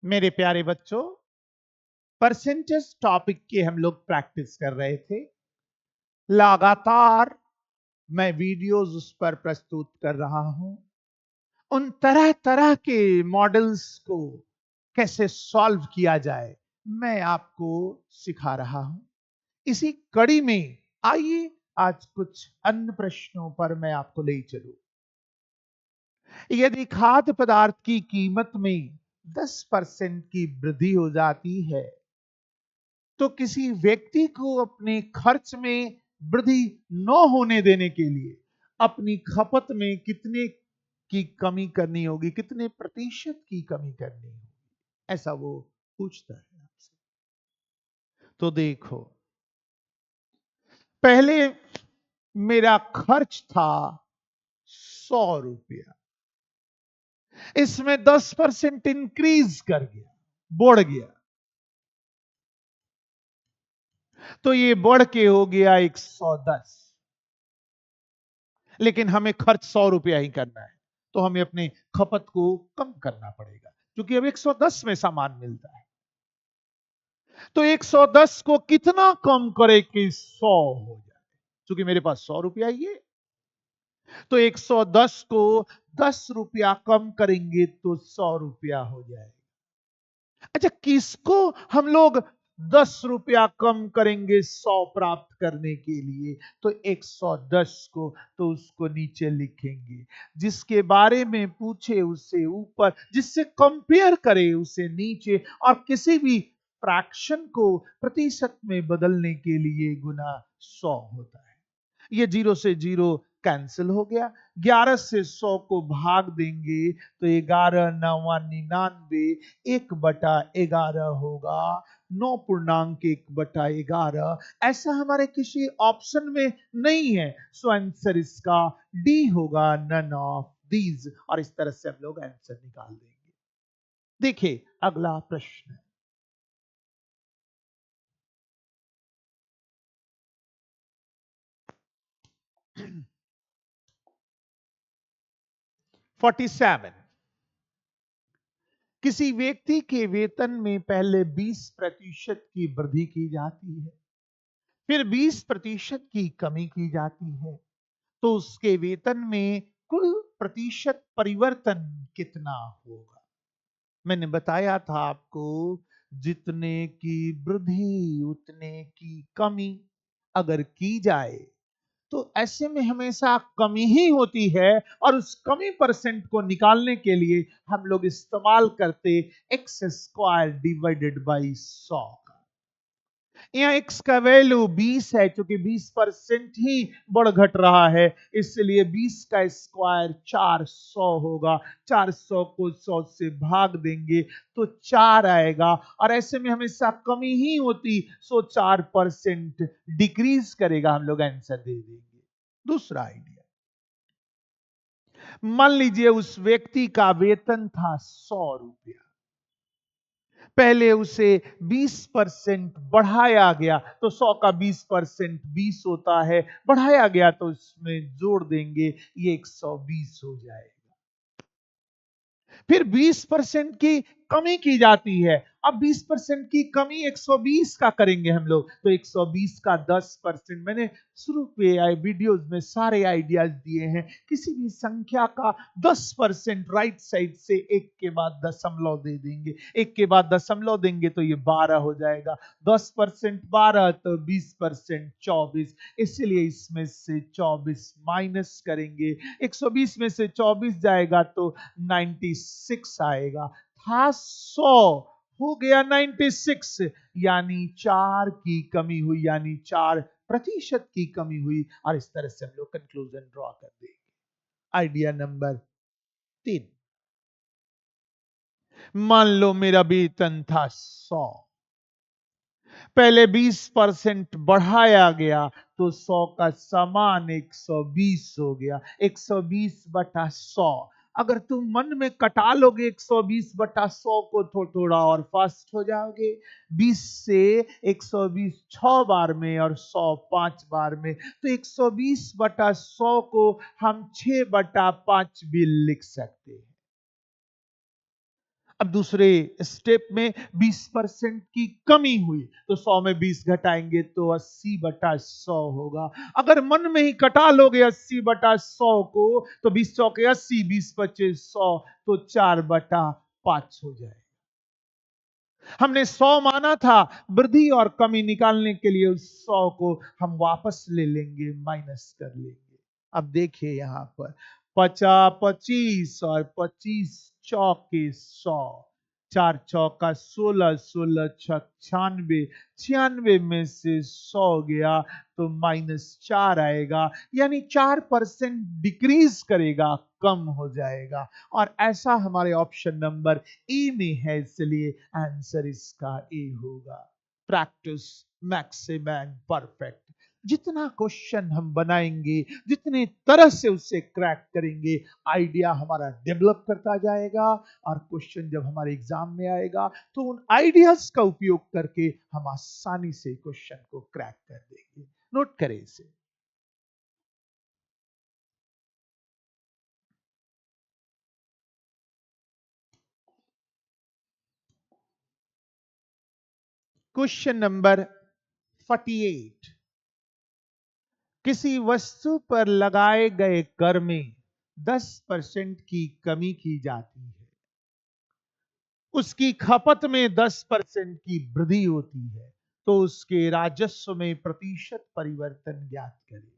मेरे प्यारे बच्चों, परसेंटेज टॉपिक की हम लोग प्रैक्टिस कर रहे थे। लगातार मैं वीडियोस उस पर प्रस्तुत कर रहा हूं। उन तरह तरह के मॉडल्स को कैसे सॉल्व किया जाए, मैं आपको सिखा रहा हूं। इसी कड़ी में आइए आज कुछ अन्य प्रश्नों पर मैं आपको ले चलूं। यदि खाद्य पदार्थ की कीमत में 10% की वृद्धि हो जाती है, तो किसी व्यक्ति को अपने खर्च में वृद्धि न होने देने के लिए अपनी खपत में कितने की कमी करनी होगी, कितने प्रतिशत की कमी करनी होगी, ऐसा वो पूछता है आपसे। तो देखो, पहले मेरा खर्च था 100 रुपया, इसमें 10% इंक्रीज कर गया, बढ़ गया, तो ये बढ़ के हो गया 110। लेकिन हमें खर्च 100 रुपया ही करना है, तो हमें अपने खपत को कम करना पड़ेगा, क्योंकि अब 110 में सामान मिलता है। तो 110 को कितना कम करे कि 100 हो जाए, क्योंकि मेरे पास 100 रुपया ही है। तो 110 को 10 रुपया कम करेंगे तो 100 रुपया हो जाएगा। अच्छा, किसको हम लोग 10 रुपया कम करेंगे 100 प्राप्त करने के लिए? तो 110 को, तो उसको नीचे लिखेंगे। जिसके बारे में पूछे उसे ऊपर, जिससे कंपेयर करे उसे नीचे, और किसी भी फ्रैक्शन को प्रतिशत में बदलने के लिए गुना 100 होता है। ये 0 से 0 कैंसिल हो गया। 11 से 100 को भाग देंगे तो 11 नवा 99, 1/11 होगा। 9.1/11 ऐसा हमारे किसी ऑप्शन में नहीं है, सो आंसर इसका डी होगा, नन ऑफ दीज। और इस तरह से हम लोग आंसर निकाल देंगे। देखिए अगला प्रश्न, 47। किसी व्यक्ति के वेतन में पहले 20% की वृद्धि की जाती है, फिर 20% की कमी की जाती है, तो उसके वेतन में कुल प्रतिशत परिवर्तन कितना होगा? मैंने बताया था आपको, जितने की वृद्धि उतने की कमी अगर की जाए, तो ऐसे में हमेशा कमी ही होती है। और उस कमी परसेंट को निकालने के लिए हम लोग इस्तेमाल करते एक्स स्क्वायर डिवाइडेड बाई 100 का। यहाँ x का वैल्यू 20 है, क्योंकि 20% ही बढ़ घट रहा है, इसलिए 20 का स्क्वायर 400 होगा। 400 को 100 से भाग देंगे तो 4 आएगा, और ऐसे में हमेशा कमी ही होती, सो 4% डिक्रीज करेगा, हम लोग आंसर दे देंगे। दूसरा आइडिया, मान लीजिए उस व्यक्ति का वेतन था 100 रुपया, पहले उसे 20% बढ़ाया गया, तो 100 का 20% 20 होता है, बढ़ाया गया तो इसमें जोड़ देंगे, ये 120 हो जाएगा। फिर 20% की कमी की जाती है। अब 20% की कमी 120 का करेंगे हम लोग, तो 120 का 10%, मैंने शुरू पे आए वीडियोस में सारे आइडियाज दिए हैं। किसी भी संख्या का 10% राइट साइड से एक के बाद दशमलव दे देंगे, एक के बाद दशमलव देंगे तो ये 12 हो जाएगा। 10% 12, तो 20% 24, इसलिए इसमें से 24 माइनस करेंगे। 120 में से 24 जाएगा तो 96 आएगा। था 100, हो गया 96, यानी 4 की कमी हुई, यानी 4% की कमी हुई। और इस तरह से हम लोग कंक्लूजन ड्रॉ कर देंगे। आइडिया नंबर 3, मान लो मेरा वेतन था 100, पहले 20% बढ़ाया गया, तो 100 का समान 120 हो गया। 120/100, अगर तुम मन में कटा लोगे 120/100 को, तो थोड़ा और फास्ट हो जाओगे। 20 से 120 6 बार में और 100 5 बार में, तो 120/100 को हम 6/5 भी लिख सकते हैं। अब दूसरे स्टेप में 20% की कमी हुई तो 100 में 20 घटाएंगे तो 80/100 होगा। अगर मन में ही कटा लोगे 80/100 को तो 20 चौके 80, 20 पच्चीस 100 तो 4/5 हो जाए। हमने 100 माना था, वृद्धि और कमी निकालने के लिए उस 100 को हम वापस ले लेंगे, माइनस कर लेंगे। अब देखिए यहां पर 50 25 और 25 चौके 100, 4 चौका 16, 16 96, 96 में से 100 गया तो -4 आएगा, यानी 4% डिक्रीज करेगा, कम हो जाएगा। और ऐसा हमारे ऑप्शन नंबर ए में है, इसलिए आंसर इसका ए होगा। Practice maximum perfect. जितना क्वेश्चन हम बनाएंगे, जितने तरह से उसे क्रैक करेंगे, आइडिया हमारा डेवलप करता जाएगा और क्वेश्चन जब हमारे एग्जाम में आएगा तो उन आइडियाज का उपयोग करके हम आसानी से क्वेश्चन को क्रैक कर देंगे। नोट करें इसे। Question number 48। किसी वस्तु पर लगाए गए कर में 10% की कमी की जाती है, उसकी खपत में 10% की वृद्धि होती है, तो उसके राजस्व में प्रतिशत परिवर्तन ज्ञात करें।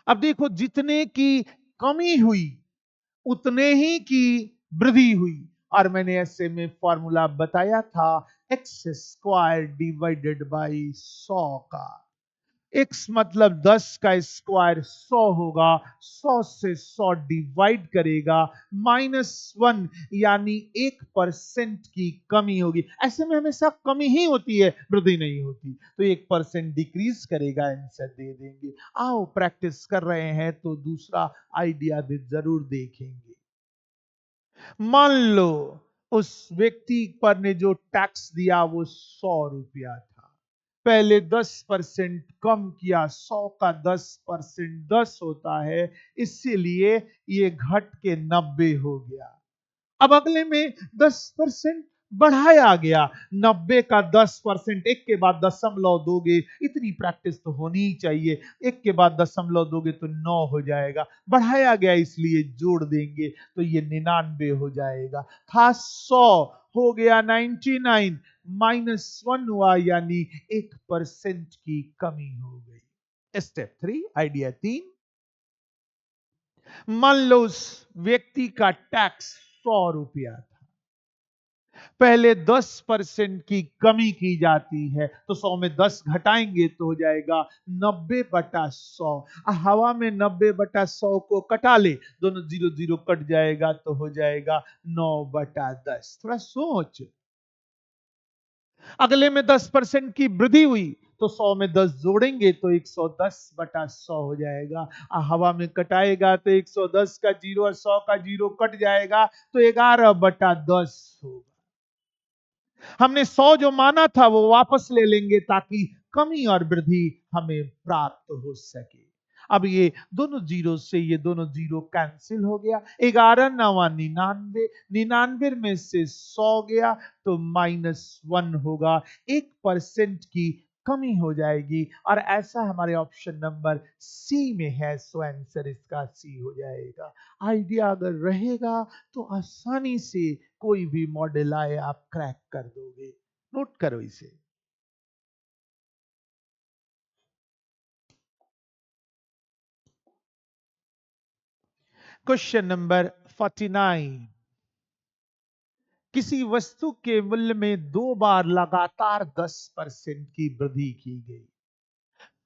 अब देखो, जितने की कमी हुई उतने ही की वृद्धि हुई, और मैंने ऐसे में फॉर्मूला बताया था, एक्स स्क्वायर डिवाइडेड बाई 100 का। x मतलब 10 का स्क्वायर 100 होगा, 100 से 100 डिवाइड करेगा, -1 यानी 1% की कमी होगी। ऐसे में हमेशा कमी ही होती है, वृद्धि नहीं होती, तो 1% डिक्रीज करेगा, आंसर दे देंगे। आओ प्रैक्टिस कर रहे हैं तो दूसरा आइडिया भी जरूर देखेंगे। मान लो उस व्यक्ति पर ने जो टैक्स दिया वो 100 रुपया था, पहले 10% कम किया, 100 का 10% 10 होता है, इसीलिए ये घट के 90 हो गया। अब अगले में 10% बढ़ाया गया, 90 का 10%, एक के बाद दशमलव दोगे, इतनी प्रैक्टिस तो होनी ही चाहिए, एक के बाद दशमलव दोगे तो 9 हो जाएगा, बढ़ाया गया इसलिए जोड़ देंगे तो ये 99 हो जाएगा। था 100 हो गया 99, -1 हुआ, यानी 1% की कमी हो गई। Step 3, idea 3। मान लो उस व्यक्ति का टैक्स 100 रुपया था, पहले 10% की कमी की जाती है, तो 100 में 10 घटाएंगे तो हो जाएगा 90/100। हवा में 90/100 को कटा ले, दोनों 0 0 कट जाएगा तो हो जाएगा 9/10। थोड़ा सोच। अगले में 10% की वृद्धि हुई तो 100 में 10 जोड़ेंगे तो 110/100 हो जाएगा। हवा में कटाएगा तो 110 का 0 और 100 का 0 कट जाएगा तो 11/10 होगा। हमने 100 जो माना था वो वापस ले लेंगे ताकि कमी और वृद्धि हमें प्राप्त हो सके। अब ये दोनों जीरो से ये दोनों जीरो कैंसिल हो गया, 11 9 99, 99 में से 100 गया तो -1 होगा, 1% की कमी हो जाएगी, और ऐसा हमारे ऑप्शन नंबर सी में है, सो आंसर इसका सी हो जाएगा। आइडिया अगर रहेगा तो आसानी से कोई भी मॉडल आए आप क्रैक कर दोगे। नोट करो इसे। Question number 49। किसी वस्तु के मूल्य में 2 बार लगातार 10% की वृद्धि की गई,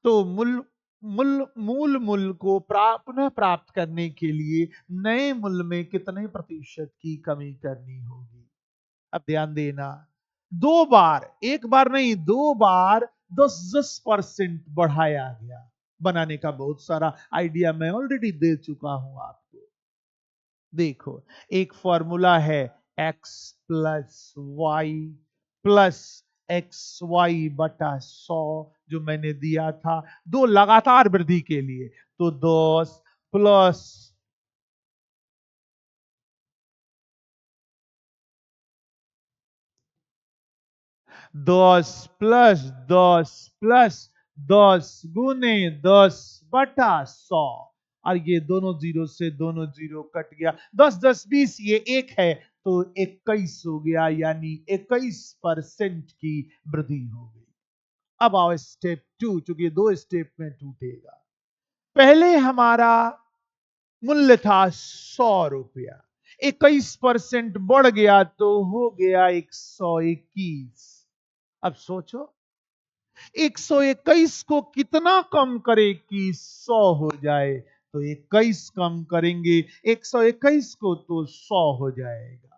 तो मूल मूल मूल मूल्य को पुनः प्राप्त करने के लिए नए मूल्य में कितने प्रतिशत की कमी करनी होगी। अब ध्यान देना, 2 बार, एक बार नहीं, 2 बार 10% बढ़ाया गया। बनाने का बहुत सारा आइडिया मैं ऑलरेडी दे चुका हूं आपको। देखो, एक फॉर्मूला है x plus Y plus XY/100 जो मैंने दिया था दो लगातार वृद्धि के लिए, तो 10 प्लस 10 प्लस 10 गुने 10/100। और ये दोनों जीरो से दोनों जीरो कट गया। 10 10 20, ये एक है तो 21 हो गया, यानी 21% की वृद्धि हो गई। अब आओ स्टेप 2, चूंकि ये दो स्टेप में टूटेगा। पहले हमारा मूल्य था 100 रुपया, 21% बढ़ गया तो हो गया 121। अब सोचो 121 को कितना कम करे कि 100 हो जाए, तो 21 कम करेंगे 121 को तो 100 हो जाएगा।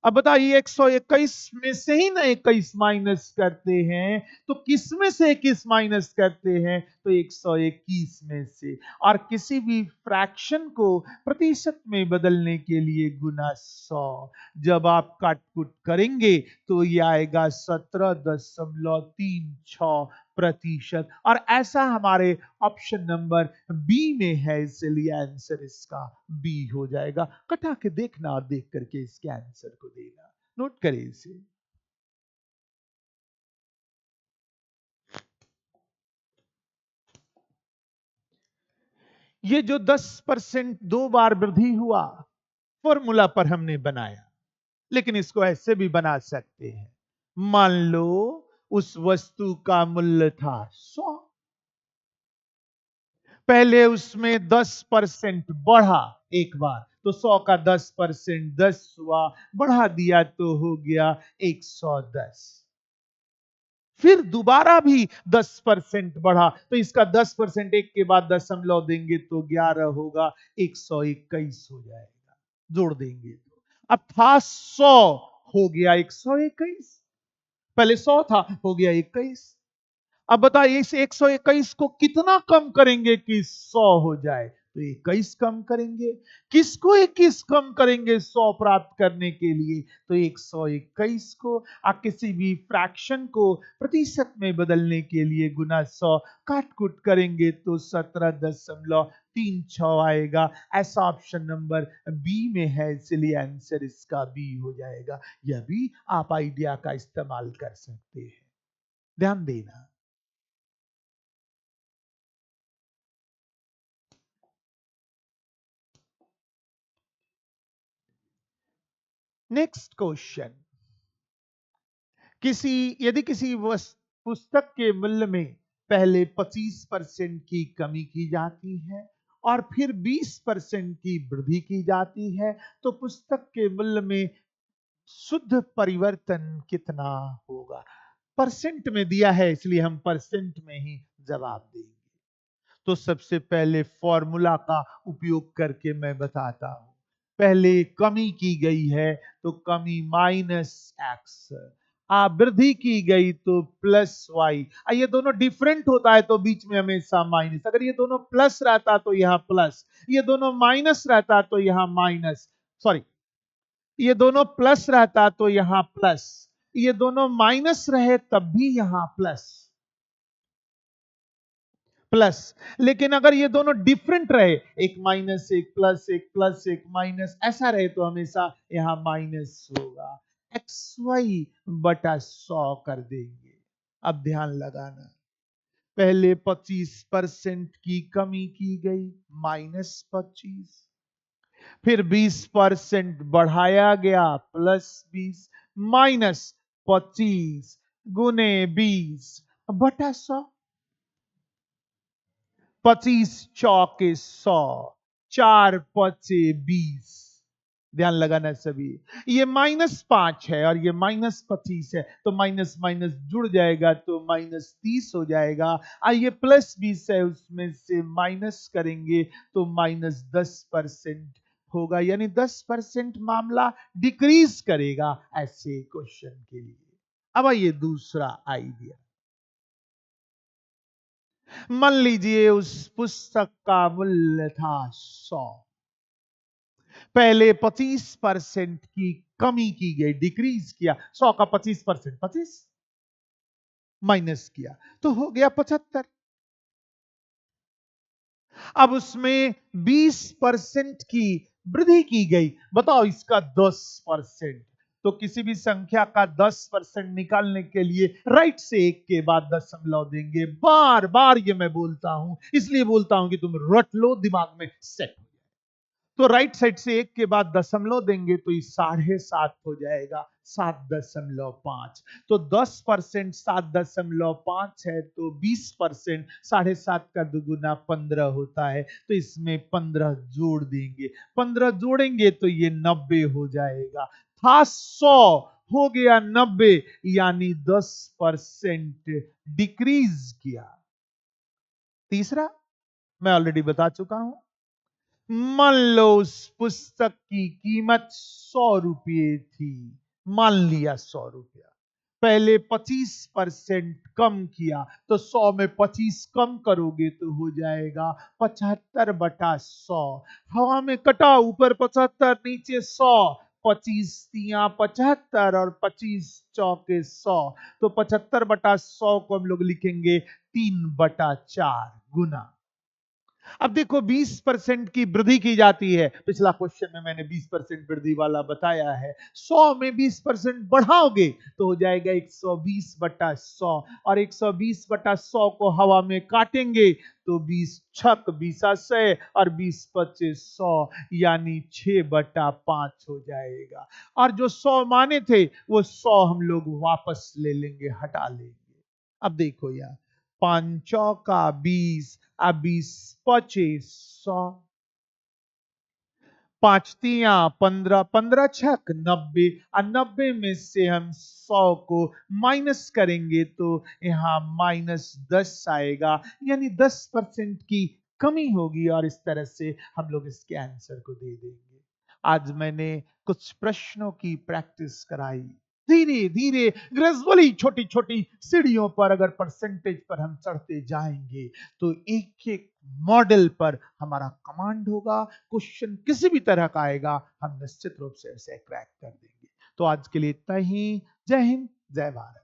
अब बताइए 121 में से ही ना 21 माइनस करते हैं, तो किस में से 21 माइनस करते हैं, तो 121 में से। और किसी भी फ्रैक्शन को प्रतिशत में बदलने के लिए गुना 100। जब आप काटकुट करेंगे तो ये आएगा 17.36%। और ऐसा हमारे ऑप्शन नंबर बी में है, इसलिए आंसर इसका बी हो जाएगा। कटा के देखना और देख करके इसके आंसर को देना। नोट करें इसे। ये जो 10% दो बार वृद्धि हुआ, फॉर्मूला पर हमने बनाया, लेकिन इसको ऐसे भी बना सकते हैं। मान लो उस वस्तु का मूल्य था 100, पहले उसमें 10% बढ़ा एक बार, तो 100 का 10% 10 हुआ, बढ़ा दिया तो हो गया 110। फिर दोबारा भी 10% बढ़ा, तो इसका 10% एक के बाद दशमलव देंगे तो 11 होगा, 121 हो जाएगा। जोड़ देंगे तो अब था 100, हो गया 121। पहले 100 था, हो गया 21। अब बताइए इस 121 को कितना कम करेंगे कि 100 हो जाए, तो 21 कम करेंगे। किसको 21 कम करेंगे 100 प्राप्त करने के लिए, तो 121 को। किसी भी फ्रैक्शन को प्रतिशत में बदलने के लिए गुना 100, काट कुट करेंगे तो 17.36 आएगा। ऐसा ऑप्शन नंबर बी में है, इसलिए आंसर इसका बी हो जाएगा। यह भी आप आइडिया का इस्तेमाल कर सकते हैं। ध्यान देना। Next question. यदि किसी पुस्तक के मूल्य में पहले 25% की कमी की जाती है और फिर 20% की वृद्धि की जाती है, तो पुस्तक के मूल्य में शुद्ध परिवर्तन कितना होगा। परसेंट में दिया है, इसलिए हम परसेंट में ही जवाब देंगे। तो सबसे पहले फॉर्मूला का उपयोग करके मैं बताता हूं। पहले कमी की गई है तो कमी माइनस एक्स, वृद्धि की गई तो प्लस वाई। ये दोनों डिफरेंट होता है तो बीच में हमेशा माइनस। अगर ये दोनों प्लस रहता तो यहां प्लस, ये दोनों माइनस रहता तो यहां माइनस, सॉरी, ये दोनों प्लस रहता तो यहां प्लस, ये दोनों माइनस रहे तब भी यहां प्लस प्लस। लेकिन अगर ये दोनों डिफरेंट रहे, एक माइनस एक प्लस, एक प्लस एक माइनस, ऐसा रहे तो हमेशा यहां माइनस होगा। एक्स वाई बटा 100 कर देंगे। अब ध्यान लगाना, पहले 25% की कमी की गई, -25, फिर 20% बढ़ाया गया, +20, -25 गुने 20 बटा 100। 25 चौके 100, 4 5 20। ध्यान लगाना सभी। ये -5 है और ये -25 है, तो माइनस माइनस जुड़ जाएगा तो -30 हो जाएगा। ये +20 है, उसमें से माइनस करेंगे तो -10% होगा, यानी 10% मामला डिक्रीज करेगा ऐसे क्वेश्चन के लिए। अब आइए दूसरा आइडिया। मान लीजिए उस पुस्तक का मूल्य था 100, पहले 25% की कमी की गई, डिक्रीज किया, 100 का 25%, 25 माइनस किया तो हो गया 75। अब उसमें 20% की वृद्धि की गई, बताओ इसका 10%। तो किसी भी संख्या का 10% निकालने के लिए राइट से 1 के बाद दशमलव देंगे। बार बार ये मैं बोलता हूं, इसलिए बोलता हूं कि तुम रट लो, दिमाग में सेट। तो राइट साइड से 1 के बाद दशमलव देंगे तो ये 7.5 हो जाएगा, 7.5। तो 10% 7.5 है, तो 20% 7.5 का दुगुना 15 होता है। तो इसमें 15 जोड़ देंगे, 15 जोड़ेंगे तो ये 90 हो जाएगा। था 100, हो गया 90, यानी 10% डिक्रीज किया। तीसरा मैं ऑलरेडी बता चुका हूं। मान लो उस पुस्तक की कीमत 100 रुपये थी, मान लिया 100 रुपया। पहले 25% कम किया, तो 100 में 25 कम करोगे तो हो जाएगा 75/100। हवा में कटा, ऊपर 75 नीचे 100, 25 तिया 75 और 25 चौके 100। तो 75/100 को हम लोग लिखेंगे 3/4 गुना। अब देखो 20% की वृद्धि की जाती है। पिछला क्वेश्चन में मैंने 20% वृद्धि वाला बताया है। 100 में 20% बढ़ाओगे तो हो जाएगा 120/100, और 120/100 को हवा में काटेंगे तो 20 छक 20 100 और 20 25 100, यानी 6/5 हो जाएगा। और जो 100 माने थे वो 100 हम लोग वापस ले लेंगे, हटा लेंगे। अब देखो यार, 5 चौका 20, 20 25 100, 5 तिया 15, 15 छक 90, और 90 में से हम 100 को माइनस करेंगे तो यहां -10 आएगा, यानी 10% की कमी होगी, और इस तरह से हम लोग इसके आंसर को दे देंगे। आज मैंने कुछ प्रश्नों की प्रैक्टिस कराई। धीरे धीरे ग्रेजुअली छोटी छोटी सीढ़ियों पर अगर परसेंटेज पर हम चढ़ते जाएंगे तो एक एक मॉडल पर हमारा कमांड होगा। क्वेश्चन किसी भी तरह का आएगा, हम निश्चित रूप से इसे क्रैक कर देंगे। तो आज के लिए इतना ही। जय हिंद, जय भारत।